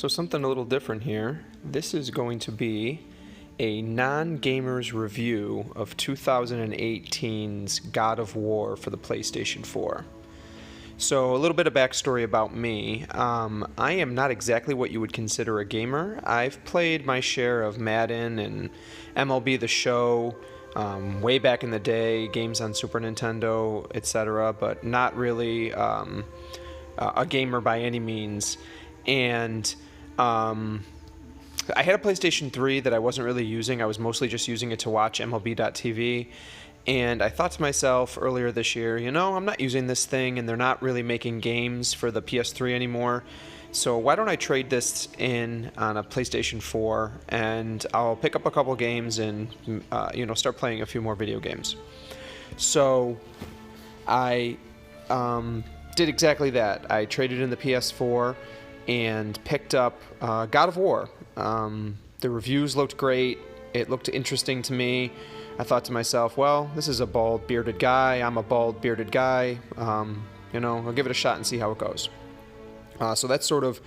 So something a little different here. This is going to be a non-gamers review of 2018's God of War for the PlayStation 4. So a little bit of backstory about me. I am not exactly what you would consider a gamer. I've played my share of Madden and MLB The Show way back in the day, games on Super Nintendo, etc., but not really a gamer by any means. And I had a PlayStation 3 that I wasn't really using. I was mostly just using it to watch MLB.TV. And I thought to myself earlier this year, I'm not using this thing, and they're not really making games for the PS3 anymore. So why don't I trade this in on a PlayStation 4, and I'll pick up a couple games and, start playing a few more video games. So I did exactly that. I traded in the PS4 and picked up God of War. The reviews looked great. It looked interesting to me. I thought to myself, well, this is a bald, bearded guy. I'm a bald, bearded guy. I'll give it a shot and see how it goes. So that's sort of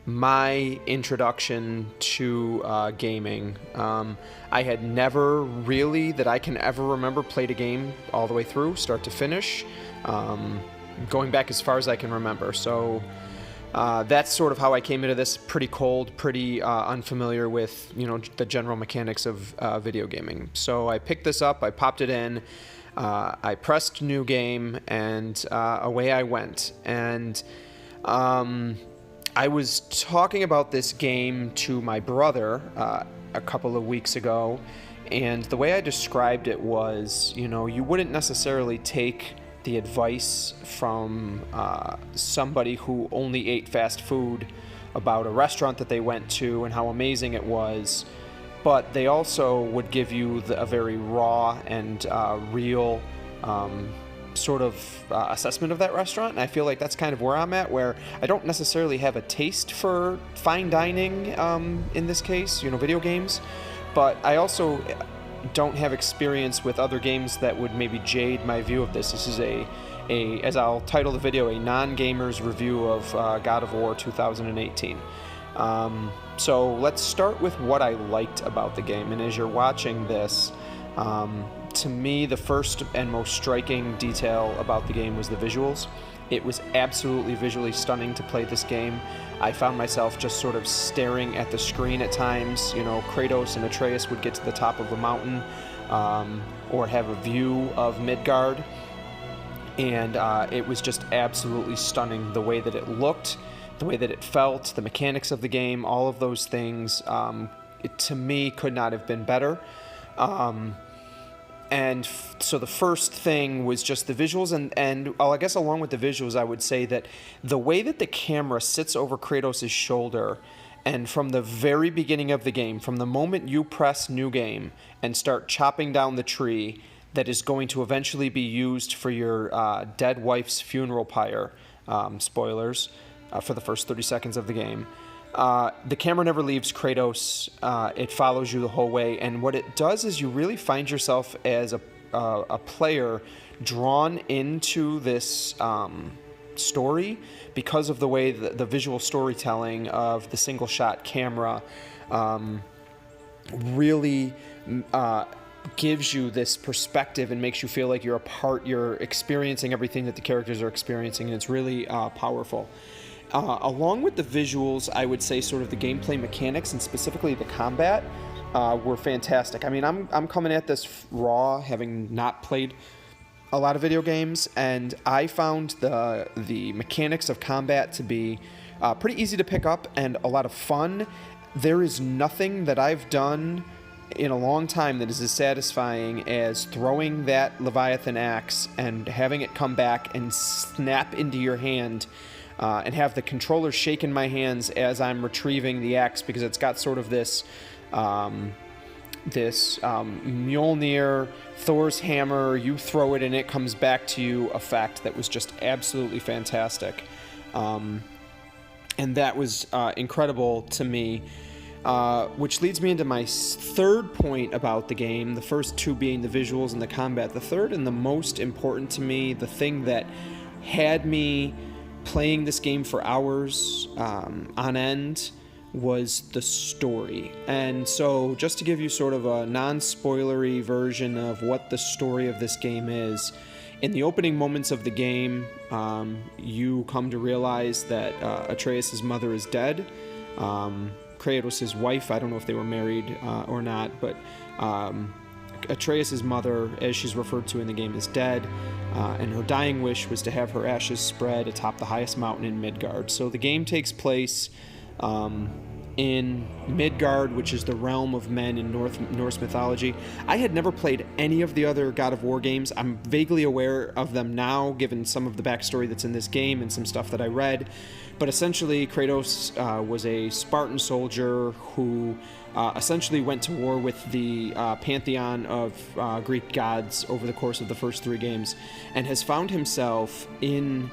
my introduction to gaming. I had never really, that I can ever remember, played a game all the way through, start to finish, going back as far as I can remember. So that's sort of how I came into this, pretty cold, pretty unfamiliar with, the general mechanics of video gaming. So I picked this up, I popped it in, I pressed new game, and away I went. And I was talking about this game to my brother a couple of weeks ago, and the way I described it was, you wouldn't necessarily take the advice from somebody who only ate fast food about a restaurant that they went to and how amazing it was, but they also would give you a very raw and real sort of assessment of that restaurant. And I feel like that's kind of where I'm at, where I don't necessarily have a taste for fine dining in this case, video games, but I also don't have experience with other games that would maybe jade my view of this. This is as I'll title the video, a non-gamers review of God of War 2018. So let's start with what I liked about the game. And as you're watching this, to me, the first and most striking detail about the game was the visuals. It was absolutely visually stunning to play this game. I found myself just sort of staring at the screen at times. Kratos and Atreus would get to the top of a mountain or have a view of Midgard. And it was just absolutely stunning, the way that it looked, the way that it felt, the mechanics of the game, all of those things, to me, could not have been better. So the first thing was just the visuals, and I guess along with the visuals, I would say that the way that the camera sits over Kratos' shoulder, and from the very beginning of the game, from the moment you press new game and start chopping down the tree that is going to eventually be used for your dead wife's funeral pyre, spoilers, for the first 30 seconds of the game, the camera never leaves Kratos. It follows you the whole way, and what it does is you really find yourself as a player drawn into this story because of the way the visual storytelling of the single shot camera really gives you this perspective and makes you feel like you're a part, you're experiencing everything that the characters are experiencing, and it's really powerful. Along with the visuals, I would say sort of the gameplay mechanics and specifically the combat were fantastic. I mean, I'm coming at this raw, having not played a lot of video games, and I found the mechanics of combat to be pretty easy to pick up and a lot of fun. There is nothing that I've done in a long time that is as satisfying as throwing that Leviathan axe and having it come back and snap into your hand. And have the controller shake in my hands as I'm retrieving the axe, because it's got sort of this Mjolnir, Thor's hammer, you throw it and it comes back to you effect that was just absolutely fantastic. And that was incredible to me, which leads me into my third point about the game, the first two being the visuals and the combat. The third and the most important to me, the thing that had me playing this game for hours on end, was the story. And so just to give you sort of a non-spoilery version of what the story of this game is, in the opening moments of the game, you come to realize that Atreus' mother is dead. Kratos' wife, I don't know if they were married or not, but Atreus' mother, as she's referred to in the game, is dead, and her dying wish was to have her ashes spread atop the highest mountain in Midgard. So the game takes place in Midgard, which is the realm of men in Norse mythology. I had never played any of the other God of War games. I'm vaguely aware of them now, given some of the backstory that's in this game and some stuff that I read. But essentially, Kratos was a Spartan soldier who essentially went to war with the pantheon of Greek gods over the course of the first 3 games, and has found himself in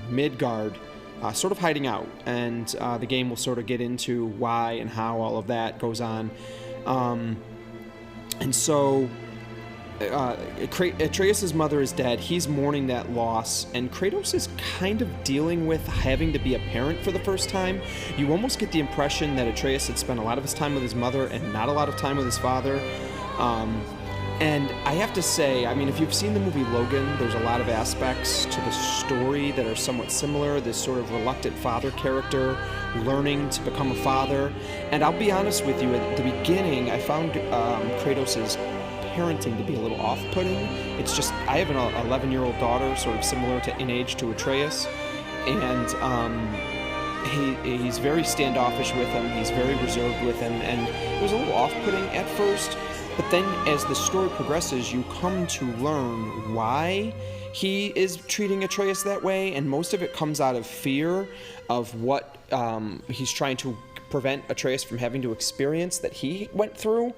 Midgard, sort of hiding out, and the game will sort of get into why and how all of that goes on. And so Atreus' mother is dead. He's mourning that loss, and Kratos is kind of dealing with having to be a parent for the first time. You almost get the impression that Atreus had spent a lot of his time with his mother and not a lot of time with his father. And I have to say, I mean, if you've seen the movie Logan, there's a lot of aspects to the story that are somewhat similar. This sort of reluctant father character learning to become a father. And I'll be honest with you, at the beginning, I found Kratos' parenting to be a little off-putting. It's just, I have an 11-year-old daughter, sort of similar in age to Atreus, and he's very standoffish with him, he's very reserved with him, and it was a little off-putting at first. But then as the story progresses, you come to learn why he is treating Atreus that way, and most of it comes out of fear of what he's trying to prevent Atreus from having to experience that he went through.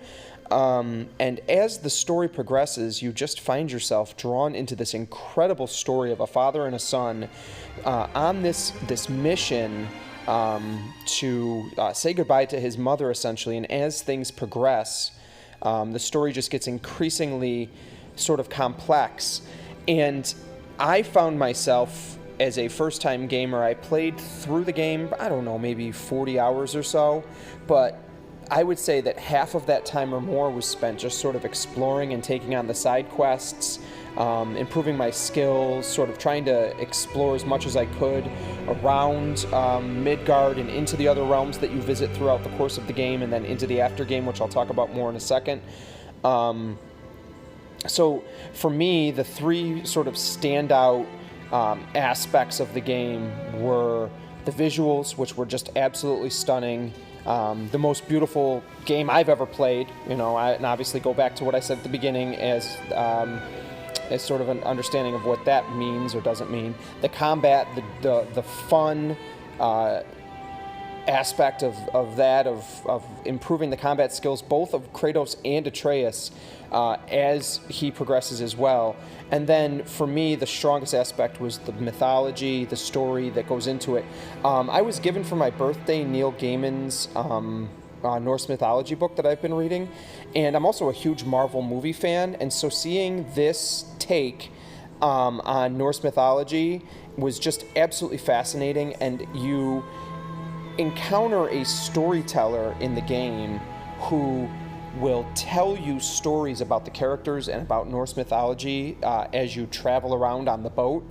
And as the story progresses, you just find yourself drawn into this incredible story of a father and a son on this mission to say goodbye to his mother, essentially. And as things progress, the story just gets increasingly sort of complex. And I found myself, as a first-time gamer, I played through the game, I don't know, maybe 40 hours or so, but I would say that half of that time or more was spent just sort of exploring and taking on the side quests, improving my skills, sort of trying to explore as much as I could around Midgard and into the other realms that you visit throughout the course of the game, and then into the after game, which I'll talk about more in a second. So for me, the 3 sort of standout aspects of the game were the visuals, which were just absolutely stunning. The most beautiful game I've ever played, and obviously go back to what I said at the beginning as sort of an understanding of what that means or doesn't mean. The combat, the fun aspect of improving the combat skills, both of Kratos and Atreus, as he progresses as well. And then for me, the strongest aspect was the mythology, the story that goes into it. I was given for my birthday Neil Gaiman's Norse mythology book that I've been reading, and I'm also a huge Marvel movie fan, and so seeing this take on Norse mythology was just absolutely fascinating. And you encounter a storyteller in the game who will tell you stories about the characters and about Norse mythology as you travel around on the boat.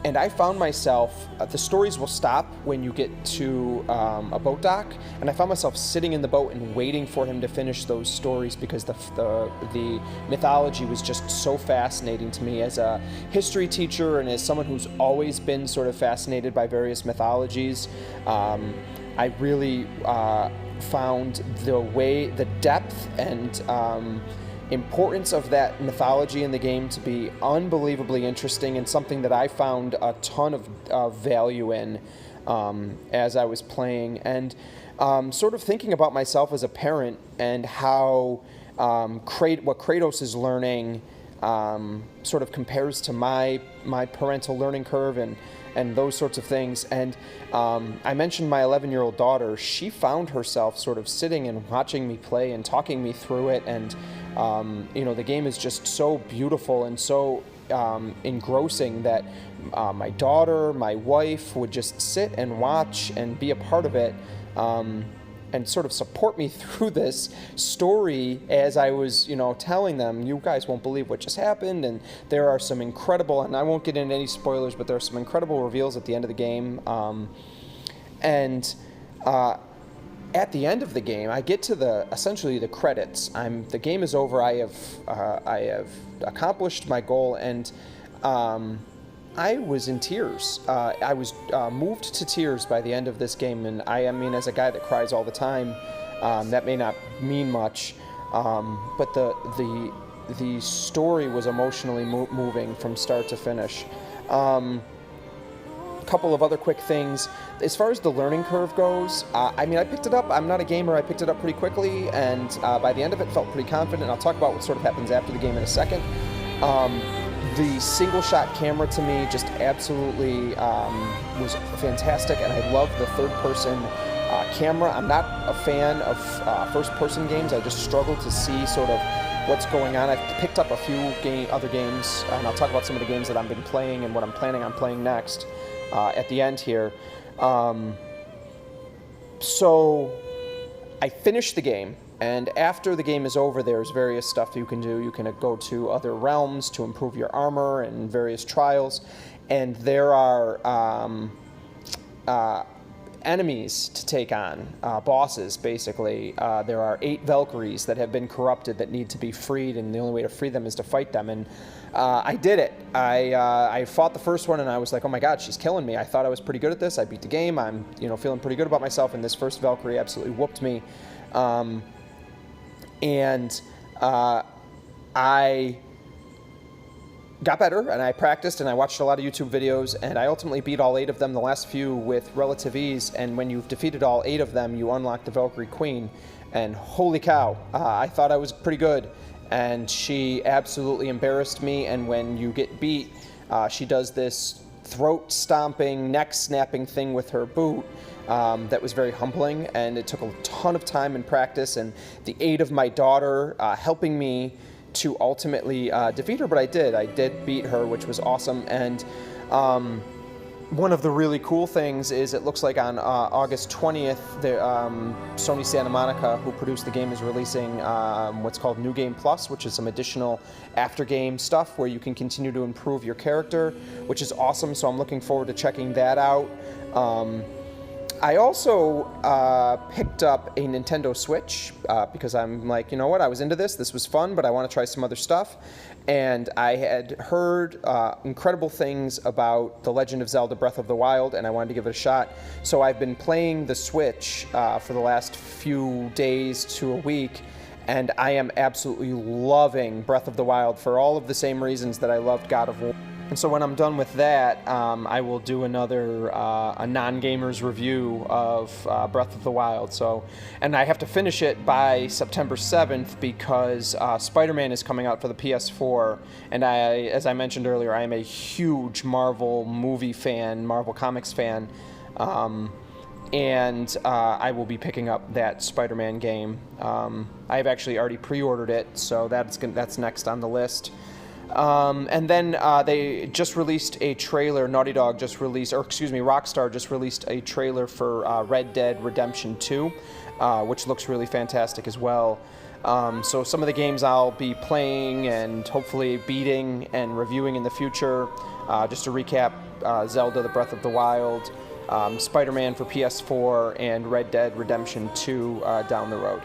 And I found myself, the stories will stop when you get to a boat dock, and I found myself sitting in the boat and waiting for him to finish those stories, because the mythology was just so fascinating to me as a history teacher and as someone who's always been sort of fascinated by various mythologies. I really found the depth and importance of that mythology in the game to be unbelievably interesting, and something that I found a ton of value in as I was playing. And sort of thinking about myself as a parent and how what Kratos is learning sort of compares to my parental learning curve and those sorts of things. And I mentioned my 11-year-old daughter. She found herself sort of sitting and watching me play and talking me through it. And the game is just so beautiful and so engrossing that my daughter, my wife would just sit and watch and be a part of it, and sort of support me through this story as I was, telling them, you guys won't believe what just happened, and there are some incredible, and I won't get into any spoilers, but there are some incredible reveals at the end of the game. At the end of the game, I get to essentially the credits. The game is over. I have accomplished my goal, and I was in tears. I was moved to tears by the end of this game, and I mean, as a guy that cries all the time, that may not mean much, but the story was emotionally moving from start to finish. Couple of other quick things. As far as the learning curve goes, I picked it up. I'm not a gamer. I picked it up pretty quickly, and by the end of it, felt pretty confident. I'll talk about what sort of happens after the game in a second. The single-shot camera to me just absolutely was fantastic, and I love the third-person camera. I'm not a fan of first-person games. I just struggle to see sort of what's going on. I've picked up a few other games, and I'll talk about some of the games that I've been playing and what I'm planning on playing next at the end here. So I finished the game, and after the game is over, there's various stuff you can do. You can go to other realms to improve your armor and various trials, and there are enemies to take on, bosses basically. There are 8 Valkyries that have been corrupted that need to be freed, and the only way to free them is to fight them. And I did it. I fought the first one, and I was like, oh my god, she's killing me. I thought I was pretty good at this. I beat the game. I'm feeling pretty good about myself, and this first Valkyrie absolutely whooped me. I got better, and I practiced, and I watched a lot of YouTube videos, and I ultimately beat all 8 of them, the last few with relative ease. And when you've defeated all 8 of them, you unlock the Valkyrie Queen, and holy cow, I thought I was pretty good, and she absolutely embarrassed me. And when you get beat, she does this throat-stomping, neck-snapping thing with her boot that was very humbling, and it took a ton of time and practice, and the aid of my daughter helping me to ultimately defeat her, but I did beat her, which was awesome. And one of the really cool things is it looks like on August 20th, Sony Santa Monica, who produced the game, is releasing what's called New Game Plus, which is some additional after-game stuff where you can continue to improve your character, which is awesome, so I'm looking forward to checking that out. I also picked up a Nintendo Switch because I'm like, you know what, I was into this was fun, but I want to try some other stuff. And I had heard incredible things about The Legend of Zelda Breath of the Wild, and I wanted to give it a shot. So I've been playing the Switch for the last few days to a week, and I am absolutely loving Breath of the Wild for all of the same reasons that I loved God of War. And so when I'm done with that, I will do another a non-gamers review of Breath of the Wild. And I have to finish it by September 7th because Spider-Man is coming out for the PS4. And as I mentioned earlier, I am a huge Marvel movie fan, Marvel Comics fan. And I will be picking up that Spider-Man game. I've actually already pre-ordered it, so that's next on the list. And then they just released a trailer. Rockstar just released a trailer for Red Dead Redemption 2, which looks really fantastic as well. So some of the games I'll be playing and hopefully beating and reviewing in the future. Just to recap, Zelda: The Breath of the Wild, Spider-Man for PS4, and Red Dead Redemption 2 down the road.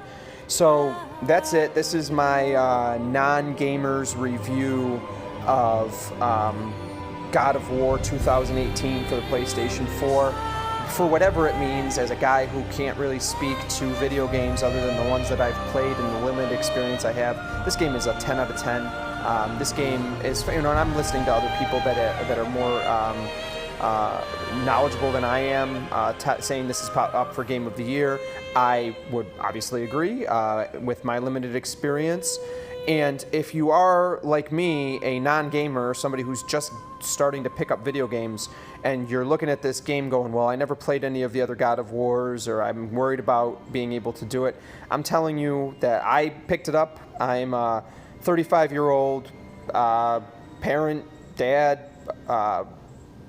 So that's it. This is my non-gamers review of God of War 2018 for the PlayStation 4. For whatever it means, as a guy who can't really speak to video games other than the ones that I've played and the limited experience I have, this game is a 10 out of 10. This game is, and I'm listening to other people that are more knowledgeable than I am, saying this is up for Game of the Year. I would obviously agree with my limited experience. And if you are, like me, a non-gamer, somebody who's just starting to pick up video games, and you're looking at this game going, well, I never played any of the other God of Wars, or I'm worried about being able to do it, I'm telling you that I picked it up. I'm a 35-year-old parent, dad,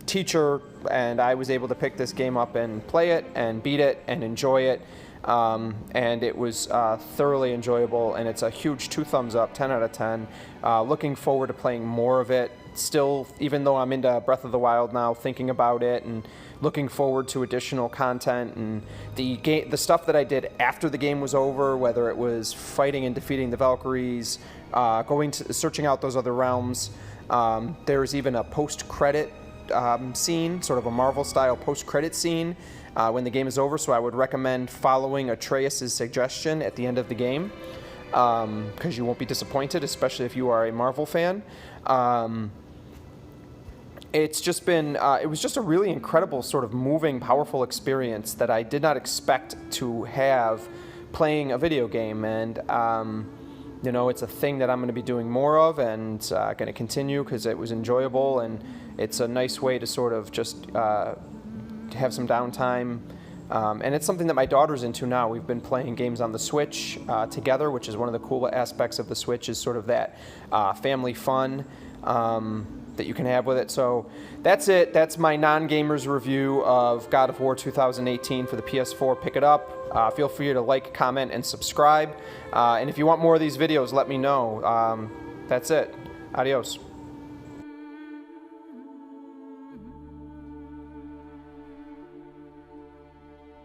teacher, and I was able to pick this game up and play it and beat it and enjoy it. And it was thoroughly enjoyable, and it's a huge 2 thumbs up, 10 out of 10. Looking forward to playing more of it. Still, even though I'm into Breath of the Wild now, thinking about it and looking forward to additional content and the stuff that I did after the game was over, whether it was fighting and defeating the Valkyries, searching out those other realms. There's even a post-credit scene, sort of a Marvel-style post-credit scene when the game is over, so I would recommend following Atreus' suggestion at the end of the game, because you won't be disappointed, especially if you are a Marvel fan. It's just been, it was just a really incredible sort of moving, powerful experience that I did not expect to have playing a video game, and you know, it's a thing that I'm going to be doing more of and going to continue because it was enjoyable, and it's a nice way to sort of just have some downtime. And it's something that my daughter's into now. We've been playing games on the Switch together, which is one of the cool aspects of the Switch, is sort of that family fun that you can have with it. So that's it. That's my non-gamers review of God of War 2018 for the PS4. Pick it up. Feel free to like, comment, and subscribe. And if you want more of these videos, let me know. That's it. Adios.